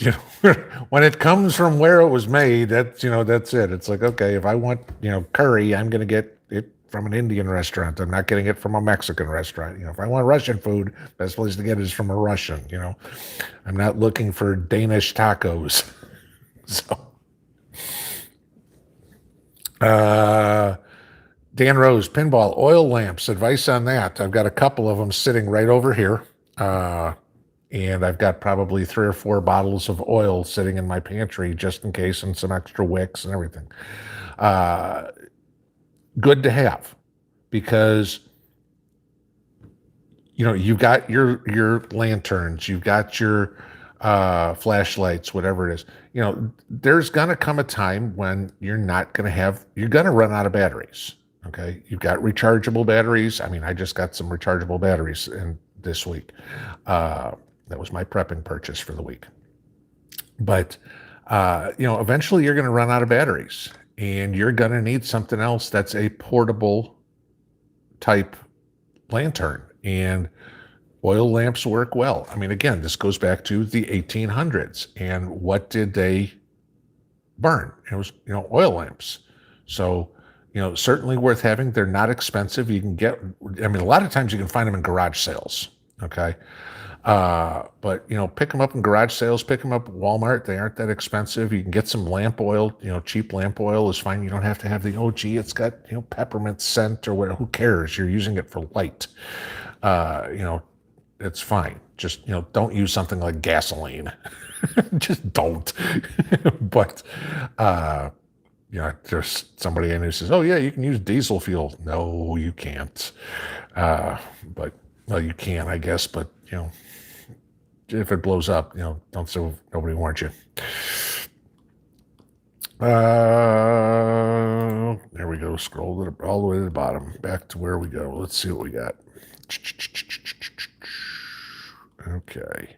when it comes from where it was made, that's it. It's like, okay, if I want, curry, I'm going to get it from an Indian restaurant. I'm not getting it from a Mexican restaurant. If I want Russian food, best place to get it is from a Russian, I'm not looking for Danish tacos. So, Dan Rose, pinball, oil lamps, advice on that. I've got a couple of them sitting right over here. And I've got probably 3 or 4 bottles of oil sitting in my pantry just in case, and some extra wicks and everything. Good to have, because you've got your lanterns, you've got your flashlights, whatever it is. There's gonna come a time when you're gonna run out of batteries. Okay, you've got rechargeable batteries. I mean, I just got some rechargeable batteries in this week. That was my prepping purchase for the week. But eventually you're going to run out of batteries, and you're going to need something else that's a portable type lantern. And oil lamps work well. I mean, again, this goes back to the 1800s. And what did they burn? It was, oil lamps. So, certainly worth having. They're not expensive. You can get, a lot of times you can find them in garage sales. Okay. But pick them up in garage sales, pick them up at Walmart. They aren't that expensive. You can get some lamp oil, cheap lamp oil is fine. You don't have to have the OG. It's got, peppermint scent or whatever. Who cares? You're using it for light. It's fine. Just, don't use something like gasoline. Just don't. But, there's somebody in who says, oh yeah, you can use diesel fuel. No, you can't. But, well, you can, I guess, but, if it blows up, don't say nobody warned you. There we go. Scroll all the way to the bottom. Back to where we go. Let's see what we got. Okay.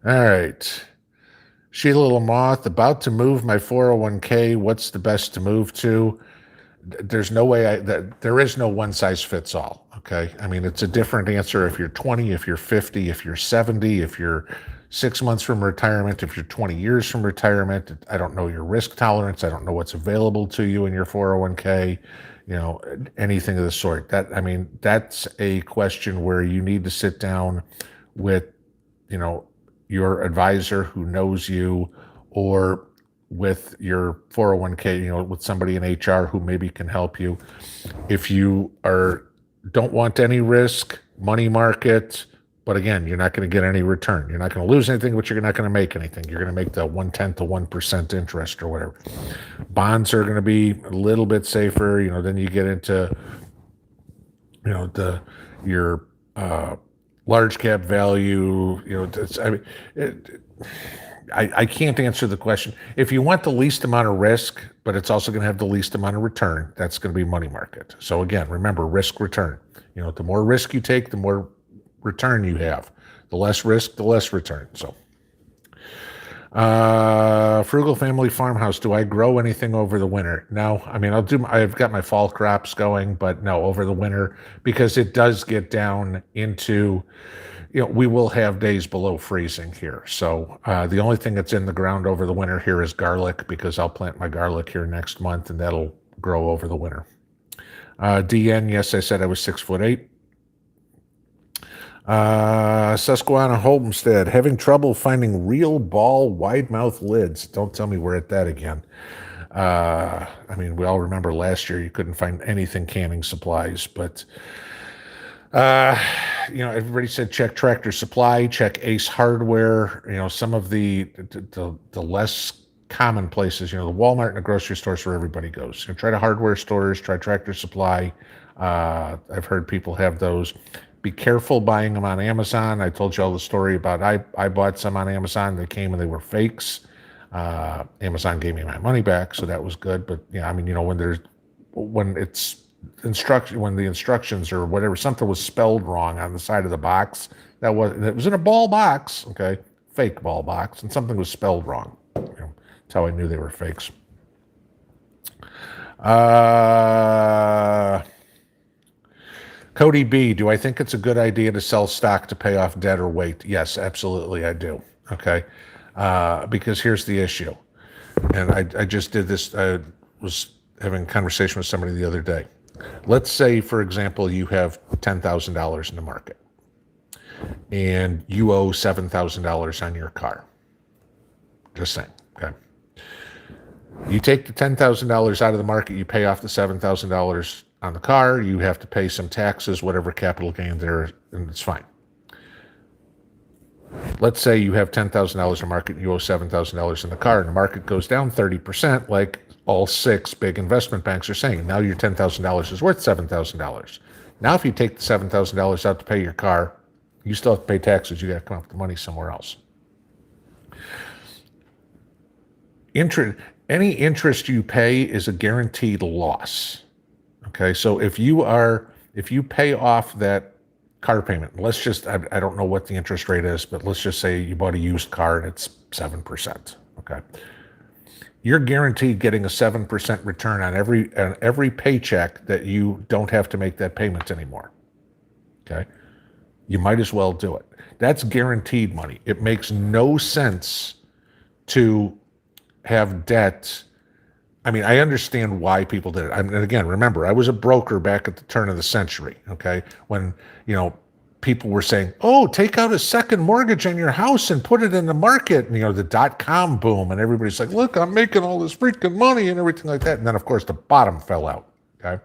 All right. Sheila Little Moth, about to move my 401k. What's the best to move to? There's no way there is no one size fits all. Okay. I mean, it's a different answer if you're 20, if you're 50, if you're 70, if you're 6 months from retirement, if you're 20 years from retirement. I don't know your risk tolerance. I don't know what's available to you in your 401k, anything of the sort. That's a question where you need to sit down with, your advisor who knows you, or with your 401k, with somebody in HR who maybe can help you. If you don't want any risk, money market, but again, you're not going to get any return. You're not going to lose anything, but you're not going to make anything. You're going to make the 1/10 to 1% interest or whatever. Bonds are going to be a little bit safer. Then you get into, your large cap value. I can't answer the question. If you want the least amount of risk, but it's also going to have the least amount of return, that's going to be money market. So again, remember, risk return. The more risk you take, the more return you have. The less risk, the less return. So, frugal family farmhouse. Do I grow anything over the winter? No. I've got my fall crops going, but no, over the winter, because it does get down into, we will have days below freezing here. So the only thing that's in the ground over the winter here is garlic, because I'll plant my garlic here next month, and that'll grow over the winter. DN, yes, I said I was 6'8". Susquehanna Homestead, having trouble finding real ball wide mouth lids. Don't tell me we're at that again. We all remember last year you couldn't find anything canning supplies, but everybody said check Tractor Supply, check Ace Hardware. Some of the less common places. The Walmart and the grocery stores where everybody goes. Try the hardware stores, try Tractor Supply. I've heard people have those. Be careful buying them on Amazon. I told you all the story about I bought some on Amazon. They came and they were fakes. Amazon gave me my money back, so that was good. But when the instructions or whatever, something was spelled wrong on the side of the box. It was in a ball box, okay, fake ball box, and something was spelled wrong. That's how I knew they were fakes. Cody B, do I think it's a good idea to sell stock to pay off debt or wait? Yes, absolutely, I do. Okay, because here's the issue, and I just did this. I was having a conversation with somebody the other day. Let's say, for example, you have $10,000 in the market, and you owe $7,000 on your car. Just saying, okay? You take the $10,000 out of the market, you pay off the $7,000 on the car, you have to pay some taxes, whatever capital gain there, and it's fine. Let's say you have $10,000 in the market, you owe $7,000 in the car, and the market goes down 30%, like all 6 big investment banks are saying. Now your $10,000 is worth $7,000. Now if you take the $7,000 out to pay your car, you still have to pay taxes. You got to come up with the money somewhere else. Any interest you pay is a guaranteed loss. Okay, so if you pay off that car payment, I don't know what the interest rate is, but let's just say you bought a used car and it's 7%. Okay, you're guaranteed getting a 7% return on every paycheck that you don't have to make that payment anymore. Okay, you might as well do it. That's guaranteed money. It makes no sense to have debt. I mean, I understand why people did it. And again, remember, I was a broker back at the turn of the century, okay? When, people were saying, oh, take out a second mortgage on your house and put it in the market. And, the dot-com boom, and everybody's like, look, I'm making all this freaking money and everything like that. And then, of course, the bottom fell out, okay?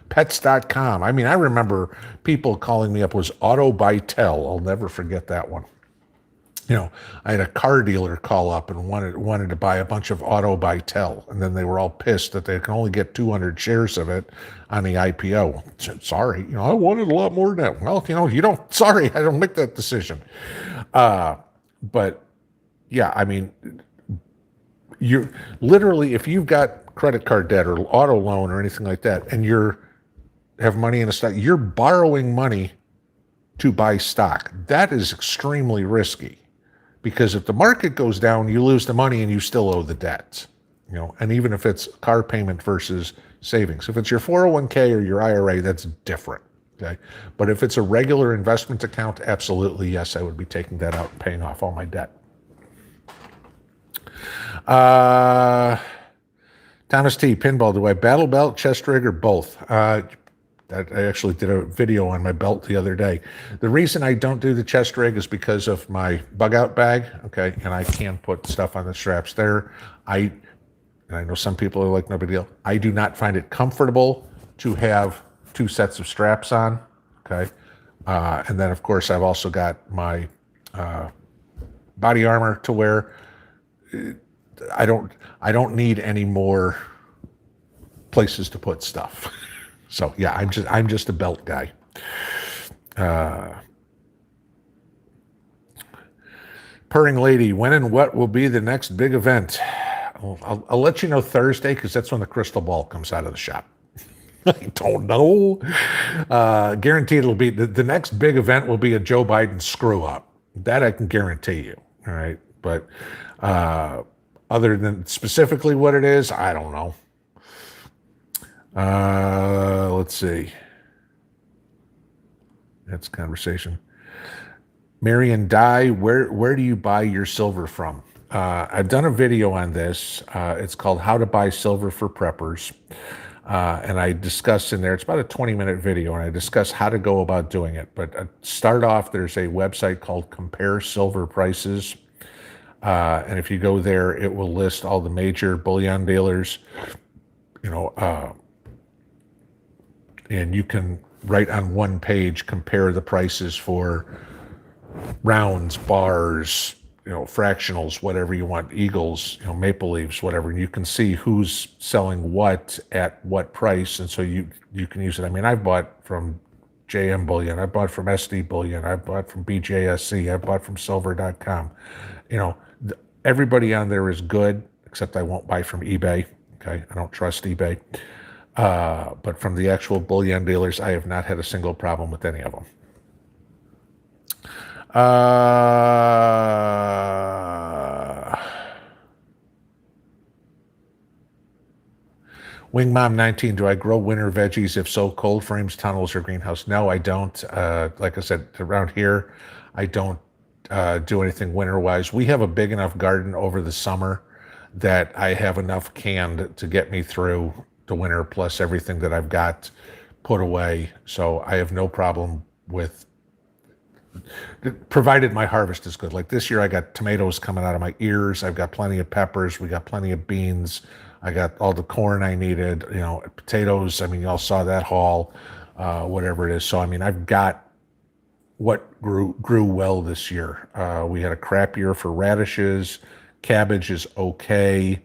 Pets.com. I mean, I remember people calling me up, was Auto by Tel. I'll never forget that one. I had a car dealer call up and wanted to buy a bunch of Auto by Tel, and then they were all pissed that they can only get 200 shares of it on the IPO. Sorry, I wanted a lot more than that. Well, you don't. Sorry, I don't make that decision. But yeah, I mean, you literally, if you've got credit card debt or auto loan or anything like that, and have money in a stock, you're borrowing money to buy stock. That is extremely risky. Because if the market goes down, you lose the money and you still owe the debt, and even if it's car payment versus savings. If it's your 401k or your IRA, that's different, okay? But if it's a regular investment account, absolutely, yes, I would be taking that out and paying off all my debt. Thomas T, pinball, do I battle belt, chest rig, or both? I actually did a video on my belt the other day. The reason I don't do the chest rig is because of my bug out bag, okay? And I can put stuff on the straps there. And I know some people are like, no big deal. I do not find it comfortable to have 2 sets of straps on, okay? And then, of course, I've also got my body armor to wear. I don't need any more places to put stuff. So yeah, I'm just a belt guy. Purring lady, when and what will be the next big event? I'll let you know Thursday, because that's when the crystal ball comes out of the shop. I don't know. Guaranteed it'll be the next big event will be a Joe Biden screw up. That I can guarantee you. All right, but other than specifically what it is, I don't know. Let's see. That's conversation. Marion Dye, where do you buy your silver from? I've done a video on this. It's called How to Buy Silver for Preppers. And I discuss in there, it's about a 20-minute video, and I discuss how to go about doing it. But start off, there's a website called Compare Silver Prices. And if you go there, it will list all the major bullion dealers, and you can, right on one page, compare the prices for rounds, bars, fractionals, whatever you want, Eagles, Maple Leaves, whatever, and you can see who's selling what at what price, and so you can use it. I mean, I've bought from JM Bullion, I bought from SD Bullion, I bought from BJSC, I bought from Silver.com. Everybody on there is good, except I won't buy from eBay. Okay, I don't trust eBay. But from the actual bullion dealers, I have not had a single problem with any of them. Wing Mom 19, do I grow winter veggies? If so, cold frames, tunnels, or greenhouse? No, I don't. Like I said, around here, I don't do anything winter-wise. We have a big enough garden over the summer that I have enough canned to get me through the winter, plus everything that I've got put away. So I have no problem with, provided my harvest is good. Like this year, I got tomatoes coming out of my ears. I've got plenty of peppers. We got plenty of beans. I got all the corn I needed, potatoes. I mean, y'all saw that haul, whatever it is. So, I mean, I've got what grew well this year. We had a crap year for radishes. Cabbage is okay.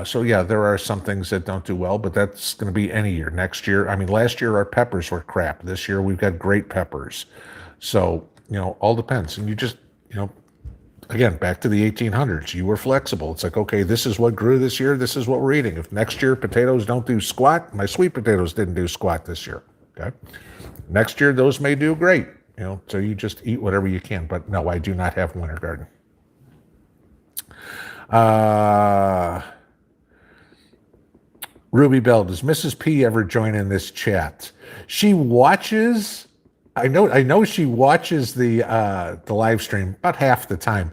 So yeah, there are some things that don't do well, but that's going to be any year. Next year, I mean, last year our peppers were crap. This year we've got great peppers. So, all depends. And you just, again, back to the 1800s, you were flexible. It's like, okay, this is what grew this year. This is what we're eating. If next year potatoes don't do squat, my sweet potatoes didn't do squat this year. Okay. Next year, those may do great. So you just eat whatever you can. But no, I do not have a winter garden. Ruby Bell, does Mrs. P ever join in this chat? She watches. I know she watches the live stream about half the time.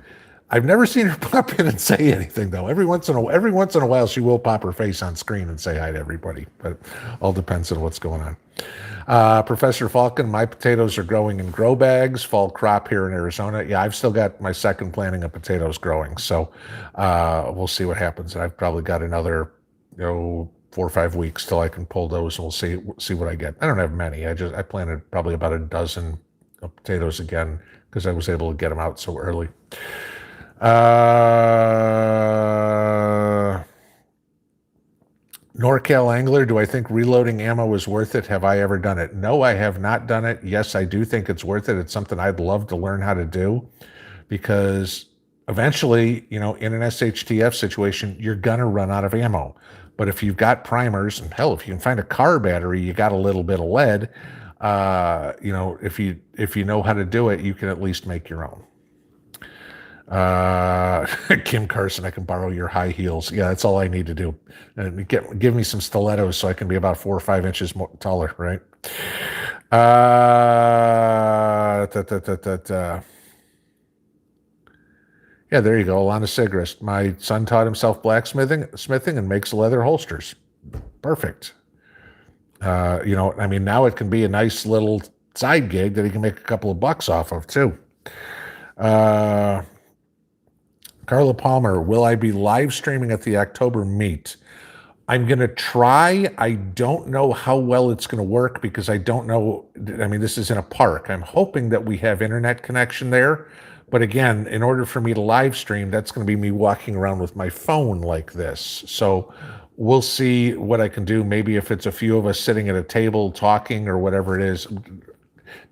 I've never seen her pop in and say anything though. Every once in a while, she will pop her face on screen and say hi to everybody. But all depends on what's going on. Professor Falcon, my potatoes are growing in grow bags, fall crop here in Arizona. Yeah, I've still got my second planting of potatoes growing, so we'll see what happens. And I've probably got another, 4 or 5 weeks till I can pull those, and we'll see what I get. I don't have many. I planted probably about a dozen of potatoes again because I was able to get them out so early. NorCal Angler, do I think reloading ammo is worth it? Have I ever done it? No, I have not done it. Yes, I do think it's worth it. It's something I'd love to learn how to do because eventually, in an SHTF situation, you're going to run out of ammo. But if you've got primers, and hell, if you can find a car battery, you got a little bit of lead, if you know how to do it, you can at least make your own. Kim Carson, I can borrow your high heels. Yeah, that's all I need to do. And give me some stilettos so I can be about 4 or 5 inches more taller, right? Yeah, there you go. Alana Sigrist. My son taught himself blacksmithing and makes leather holsters. Perfect. Now it can be a nice little side gig that he can make a couple of bucks off of too. Carla Palmer, will I be live streaming at the October meet? I'm going to try. I don't know how well it's going to work because I don't know. I mean, this is in a park. I'm hoping that we have internet connection there. But again, in order for me to live stream, that's going to be me walking around with my phone like this. So we'll see what I can do. Maybe if it's a few of us sitting at a table talking or whatever it is,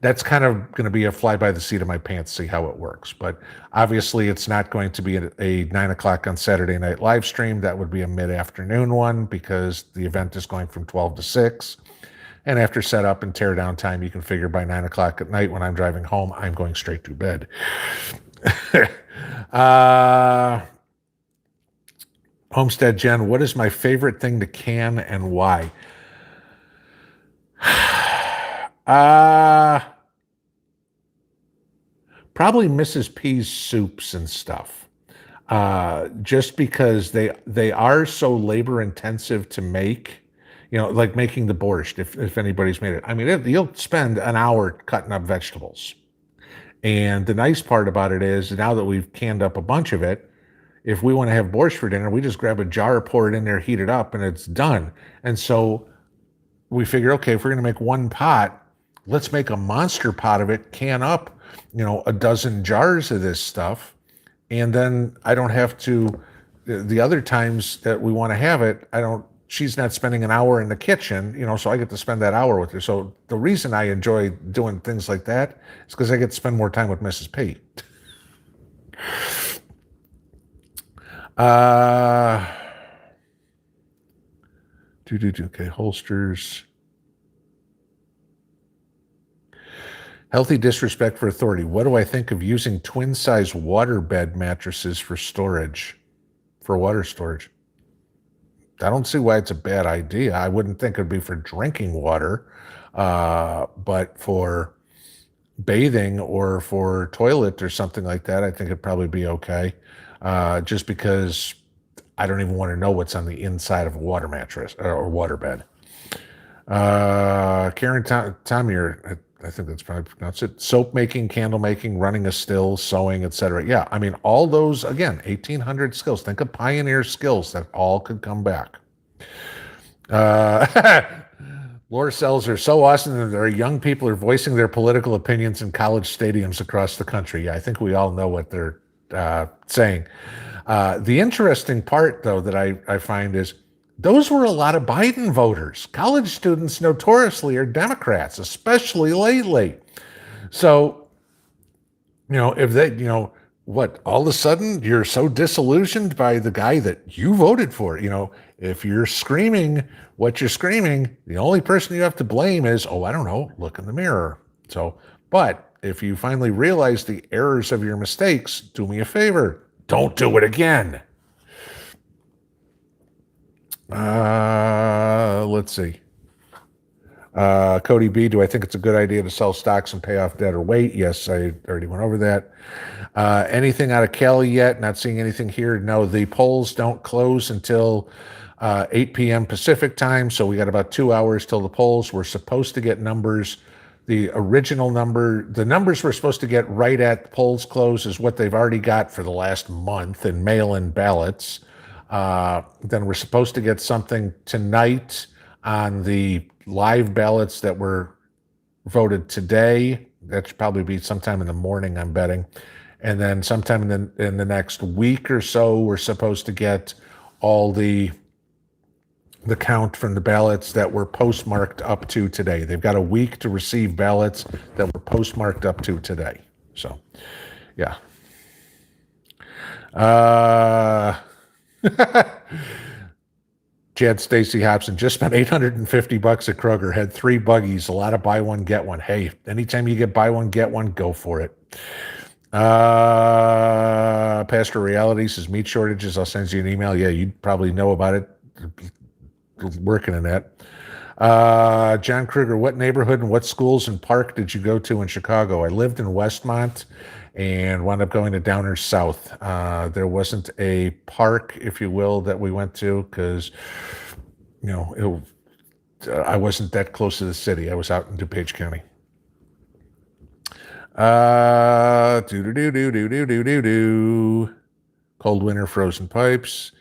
that's kind of going to be a fly by the seat of my pants, see how it works. But obviously it's not going to be a 9 o'clock on Saturday night live stream. That would be a mid-afternoon one because the event is going from 12 to 6. And after setup and tear down time, you can figure by 9 o'clock at night when I'm driving home, I'm going straight to bed. Homestead Jen, what is my favorite thing to can and why? Probably Mrs. P's soups and stuff. Just because they are so labor intensive to make, like making the borscht, if anybody's made it. I mean, you'll spend an hour cutting up vegetables. And the nice part about it is now that we've canned up a bunch of it, if we want to have borscht for dinner, we just grab a jar, pour it in there, heat it up, and it's done. And so we figure, okay, if we're going to make one pot, let's make a monster pot of it, can up, a dozen jars of this stuff, and then I don't have to. The other times that we want to have it, I don't. She's not spending an hour in the kitchen, so I get to spend that hour with her. So the reason I enjoy doing things like that is because I get to spend more time with Mrs. P. Okay, holsters. Healthy disrespect for authority. What do I think of using twin-size waterbed mattresses for storage, for water storage? I don't see why it's a bad idea. I wouldn't think it'd be for drinking water, but for bathing or for toilet or something like that, I think it'd probably be okay. Just because I don't even want to know what's on the inside of a water mattress or waterbed. Karen Tamier, I think that's probably pronounced it. Soap making, candle making, running a still, sewing, etc. Yeah, I mean, all those, again, 1,800 skills. Think of pioneer skills that all could come back. Laura Sells are so awesome that our young people are voicing their political opinions in college stadiums across the country. Yeah, I think we all know what they're saying. The interesting part, though, that I find is those were a lot of Biden voters. College students notoriously are Democrats, especially lately. So, if they, what, all of a sudden you're so disillusioned by the guy that you voted for, if you're screaming what you're screaming, the only person you have to blame is, I don't know, look in the mirror. So, but if you finally realize the errors of your mistakes, do me a favor, don't do it again. Let's see. Cody B, do I think it's a good idea to sell stocks and pay off debt or wait? Yes, I already went over that. Anything out of Cali yet? Not seeing anything here. No, the polls don't close until 8 p.m. Pacific time, so we got about 2 hours till the polls. We're supposed to get numbers. The original number, the numbers we're supposed to get right at polls close is what they've already got for the last month in mail-in ballots. Then we're supposed to get something tonight on the live ballots that were voted today. That should probably be sometime in the morning, I'm betting. And then sometime in the next week or so, we're supposed to get all the count from the ballots that were postmarked up to today. They've got a week to receive ballots that were postmarked up to today. So, yeah. Chad Stacy Hobson just spent $850 at Kroger, had 3 buggies, a lot of buy one, get one. Hey, anytime you get buy one, get one, go for it. Pastor Reality says meat shortages. I'll send you an email. Yeah, you probably know about it. Working in that. John Kruger, what neighborhood and what schools and park did you go to in Chicago? I lived in Westmont and wound up going to Downers South. There wasn't a park, if you will, that we went to because, I wasn't that close to the city. I was out in DuPage County. Cold winter, frozen pipes.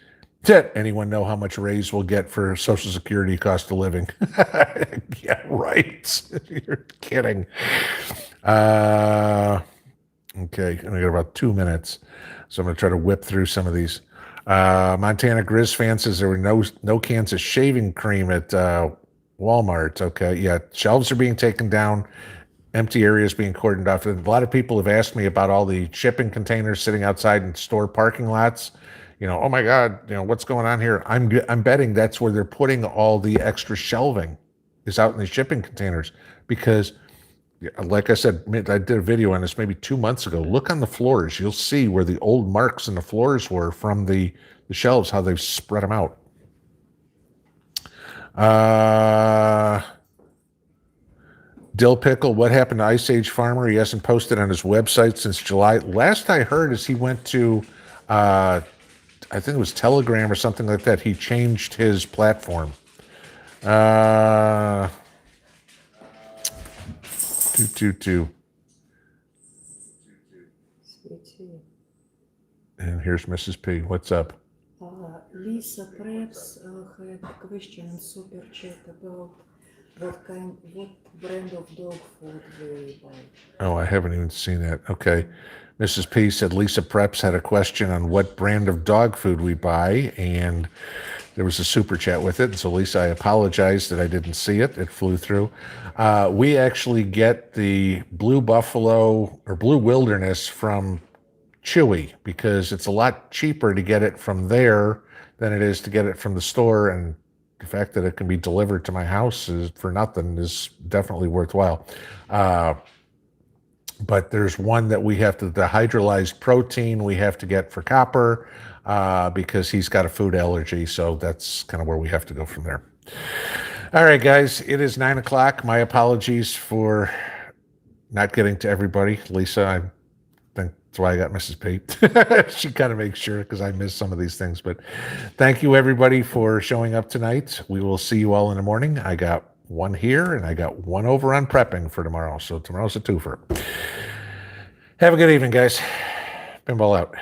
Anyone know how much raise we'll get for Social Security cost of living? Yeah, right. You're kidding. Okay, I got about 2 minutes, so I'm going to try to whip through some of these. Montana Grizz fan says there were no cans of shaving cream at Walmart. Okay, yeah, shelves are being taken down. Empty areas being cordoned off. A lot of people have asked me about all the shipping containers sitting outside in store parking lots. Oh my God, what's going on here? I'm betting that's where they're putting all the extra shelving is out in the shipping containers because, like I said, I did a video on this maybe 2 months ago. Look on the floors. You'll see where the old marks in the floors were from the shelves, how they've spread them out. Dill Pickle, what happened to Ice Age Farmer? He hasn't posted on his website since July. Last I heard is he went to, I think it was Telegram or something like that. He changed his platform. And here's Mrs. P. What's up? Lisa perhaps had a question in Super Chat about what brand of dog food they buy. Oh, I haven't even seen that. Okay. Mrs. P said Lisa Preps had a question on what brand of dog food we buy, and there was a super chat with it. And so, Lisa, I apologize that I didn't see it. It flew through. We actually get the Blue Buffalo or Blue Wilderness from Chewy because it's a lot cheaper to get it from there than it is to get it from the store. And the fact that it can be delivered to my house is for nothing is definitely worthwhile. But there's one that we have to, the hydrolyzed protein we have to get for Copper because he's got a food allergy. So that's kind of where we have to go from there. All right, guys, it is 9 o'clock. My apologies for not getting to everybody. Lisa, I think that's why I got Mrs. Pate. She kind of makes sure because I missed some of these things. But thank you, everybody, for showing up tonight. We will see you all in the morning. I got one here and I got one over on prepping for tomorrow. So tomorrow's a twofer. Have a good evening, guys. Pinball out.